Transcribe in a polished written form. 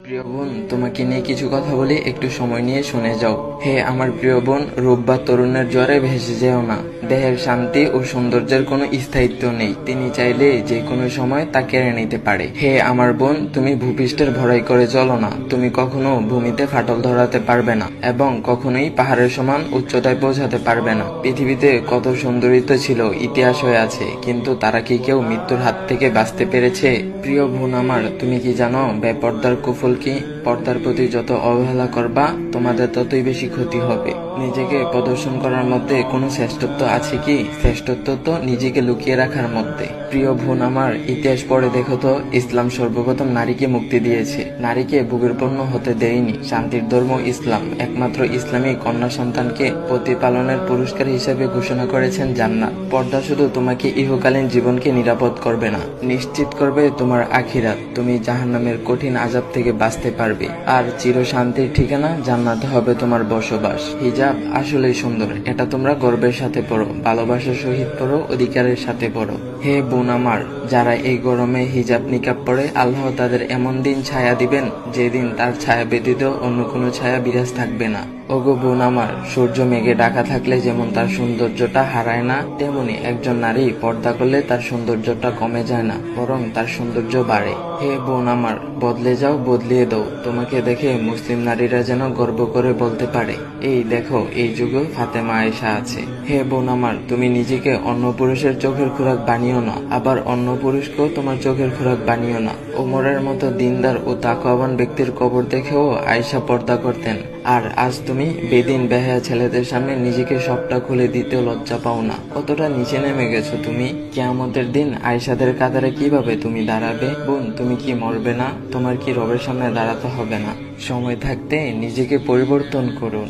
প্রিয় বোন, তোমাকে নিয়ে কিছু কথা বলি, একটু সময় নিয়ে শুনে যাও। হে আমার প্রিয় বোন, রূপ বা তরুণের জ্বরে ভেসে যেও না। দেহের শান্তি ও সৌন্দর্যের কোনো স্থায়িত্ব নেই, তিনি চাইলে যে কোনো সময় তা কেড়ে নিতে পারে। হে আমার বোন, তুমি ভূপৃষ্ঠের ভরাই করে চলো না। তুমি কখনো ভূমিতে ফাটল ধরাতে পারবে না এবং কখনোই পাহাড়ের সমান উচ্চতায় পৌঁছাতে পারবে না। পৃথিবীতে কত সুন্দরী তো ছিল, ইতিহাস হয়ে আছে, কিন্তু তারা কি কেউ মৃত্যুর হাত থেকে বাঁচতে পেরেছে? প্রিয় বোন আমার, তুমি কি জানো বেপর্দার কুফল কি? পর্দার প্রতি যত অবহেলা করবা, তোমাদের ততই বেশি ক্ষতি হবে। নিজেকে প্রদর্শন করার মধ্যে কোনো শ্রেষ্ঠত্ব আছে কি? শ্রেষ্ঠত্ব তো নিজেকে লুকিয়ে রাখার মধ্যে। প্রিয় বোন আমার, ইতিহাস পড়ে দেখো তো, ইসলাম সর্বপ্রথম নারীকে মুক্তি দিয়েছে, নারীকে ভোগের পণ্য হতে দেয়নি। শান্তির ধর্ম ইসলাম, একমাত্র ইসলামী কন্যা সন্তানকে প্রতিপালনের পুরস্কার হিসেবে ঘোষণা করেছেন জান্নাত। পর্দা শুধু তোমাকে ইহকালীন জীবনকে নিরাপদ করবে না, নিশ্চিত করবে তোমার আখিরাত। তুমি জাহান্নামের কঠিন আযাব থেকে বাঁচতে পারবে, আর চির শান্তির ঠিকানা জান্নাতে হবে তোমার বসবাস। হিজাব আসলেই সুন্দর, এটা তোমরা গর্বের সাথে পড়ো, ভালোবাসার সহিত পড়ো, অধিকারের সাথে পড়ো। হে বোন আমার, যারা এই গরমে হিজাব নিকাব পরে, আল্লাহ তাদের এমন দিন ছায়া দিবেন যেদিন তার ছায়া ব্যতীত অন্য কোনো ছায়া বিরাজ থাকবে না। ওগো বোন আমার, সূর্য মেঘে ঢাকা থাকলে যেমন তার সৌন্দর্যটা হারায় না, তেমনি একজন নারী পর্দা করলে তার সৌন্দর্যটা কমে যায় না, বরং তার সৌন্দর্য বাড়ে। হে বোন আমার, বদলে যাও, বদলিয়ে দাও। তোমাকে দেখে মুসলিম নারীরা যেন গর্ব করে বলতে পারে, এই দেখো, এই যুগে ফাতেমা আয়েশা আছে। হে বোন আমার, তুমি নিজেকে অন্য পুরুষের চোখের খোরাক বানিও না, আবার অন্য পুরুষকেও তোমার চোখের খোরাক বানিও না। ওমরের মতো দিনদার ও তাকওয়াবান ব্যক্তির কবর দেখেও আয়েশা পর্দা করতেন, আর আজ তুমি বেদিন বেহায়া ছেলেদের সামনে নিজেকে সবটা খুলে দিতেও লজ্জা পাও না। কতটা নিচে নেমে গেছো তুমি। কিয়ামতের দিন আয়েশাদের কাতারে কিভাবে তুমি দাঁড়াবে? বোন, তুমি কি মরবে না? তোমার কি রবের সামনে দাঁড়াতে হবে না? সময় থাকতে নিজেকে পরিবর্তন করুন।